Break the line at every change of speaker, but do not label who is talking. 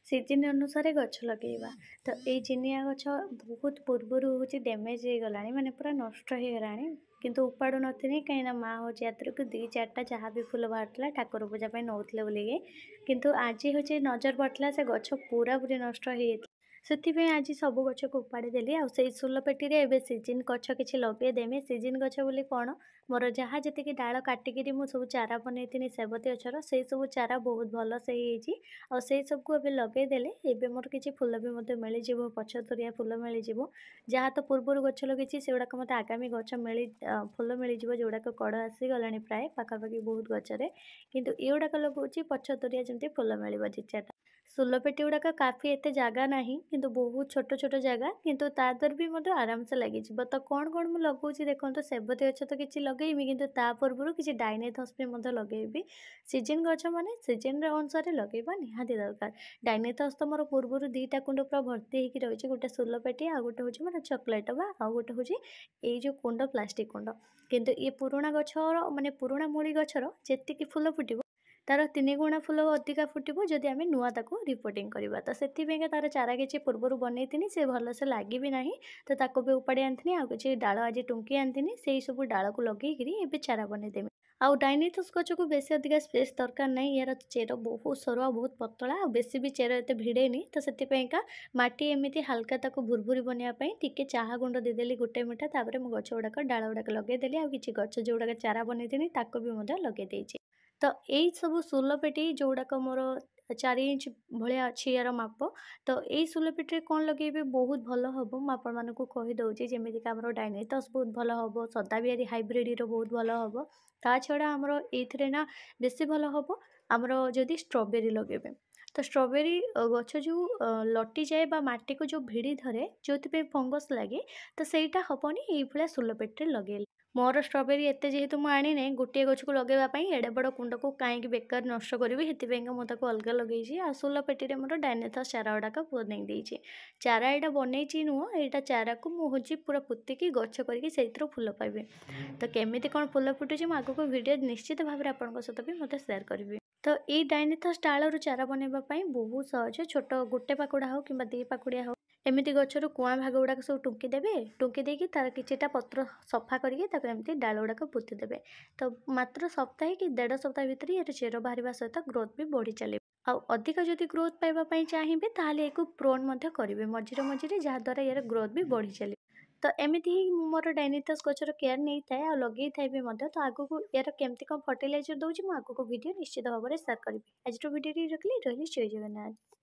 Season अनुसार गछ लगेଇବା तो ये जिनिया गछ बहुत पूर्वर हूँ डैमेज हो गला माने पूरा नष्ट हो गलानी किंतु उपाड़ू नी कहीं माँ हूँ यात्रक 2-4टा जहाँ भी फुल बाहर ठाकुर पूजा नौले बोलिए किंतु आज हूँ नजर पड़ता से गछ पूरा पूरी नष्ट हो से आज सब गछ को उपाड़ी देली आई सोलपेटी एवं सीजन गछ किसी लगेदेमी सीजन गछ बोली कौन मोर जहाँ जी डाल काटिकी मुझे सब चारा बनई सेवती गचर से सब चारा बहुत भल से आई सबको ए लगेदेले एवं मोर किसी फुल भी मत मिल जाव पचतरिया फुल मिल जाव जहाँ तो पूर्वर गछ लगी से गुड़ाक मत आगामी गछ मिल फुल मिल जाव जोड़ाक कड़ आसीगला प्राय पाखापाखि बहुत गचरे किंतु एगुड़ाक लगुच पचतरिया जमी फुल मिल 2-4टा सोलपेटी गुड़ाक काफी एत जगह ना किंतु बहुत छोट छोट जगह किंतु तादर भी मत आराम से लगी तो कौन कौन मुझे लगुच देखो सेवती गच तो किसी लगेबी किंतु ता पूर्व किसी डाइनेथस भी मत लगेबी सीजन गच माने सीजन अनुसार लगेबा निहाती दरकार डाइनेथस तो मोर पूर्वर 2टा कुंड पूरा भर्ती होगी रही गोटे सोलपेटी आ गोटे हूँ मोर चॉकलेट बा आ गोटे हूँ ये जो कुंड प्लास्टिक कुंड किंतु ये पुराणा गचर माने पुराणा मूली गचर जेतिकी फुल फुटिबो तार 3 गुणा फुल अधिका फुटिबो जदि आमे नुआ ताको रिपोर्टिंग करबा तो सेतिबेगा तार चारा किछि पूर्वर बनैथिनी से भल से लागि भी नाही तो ताको भी उपाड़ी आनथिनी आ किछि डाळ आज टुंकी आनथिनी सेही सब डाळ को लगेगिरी एबे चारा बनै देमी आउ डाइनेथस गछ को बेसी अधिका स्पेस दरकार नहीं यार चेर बहुत सरुआ बहुत पतला आ बेसी भी चेर एते भिड़ेनी तो सेतिपेका माटी एमिति हल्का ताको भुरभुरी बनिया पई टिके चाहा गुंड देदेली गोटे मुठा तापरे मो गछ गुड़ाक डाळ गुड़ाक लगे देली आ किछि गछ जोड़ाक चारा बनैथिनी ताको भी मधे लगे देइछि तो यही सब सोलपेटी जोड़ाक मोर 4 इंच भाया अच्छी यार माप तो यही सोलपेटी कौन लगे बहुत भल हम मुझे कहीदे जमीक आम डाइनेथस बहुत भल हम सदाबिहारी हाइब्रिड बहुत भल हम ता छड़ा आमर ये ना बेसी भल हम आमर जदि स्ट्रॉबेरी लगे तो स्ट्रॉबेरी गछ जो लटी जाए माटी को जो भिड़ी धरे जो फंगस लगे तो सहीटा हेनी ये सोलपेटी लगे मोर स्ट्रॉबेरी एते जेहेतु मुझे आनी ना गोटे गछ को लगेवाई एडे बड़ कुंड को कहीं बेकार नष्ट करी से मुझे अलग लगे आ सोलपेटी मोर डाइनेथस चारा गुड़ाक बन देती चारा यहाँ बनई नुह यहाँ चारा को मुझे पूरा पोतिकी गछ कर फुल पाइबे तो केमी कौन फुल फुटुची आगक भिडियो निश्चित भाव में आपंक सहित भी मत सेयार करी तो ये डाइनेथस डालू चारा बनवाई बहुत सहज छोट गोटे पाकुड़ा हो कि 2 पाकुड़िया हो एमती गचर कुआ भाग गुड़ाक सब टुंकी देवे टुंकी देकी तार किछिटा पत्र सफा करके डाल गुड़ाक पोतीदेवे तो मात्र सप्ताहे कि 1.5 सप्ताह भितर ये चेर बाहर सहित ग्रोथ भी बढ़ी चलो आउ अधिक जदि ग्रोथ पाइबापी चाहिए ताहले एक प्रोन करेंगे मझिरे मझिरे जहाद्वारा यार ग्रोथ भी बढ़ी चलो तो एमती ही मोर डाइनेथस गचर केयर नहीं थाए लगे थाए भी तो आगक यार केमती कौन फर्टिलाइजर दूसरी मुझे आगक वीडियो निश्चित भाव में सेयार करी आज वीडियो रखली रही जय जगन्नाथ।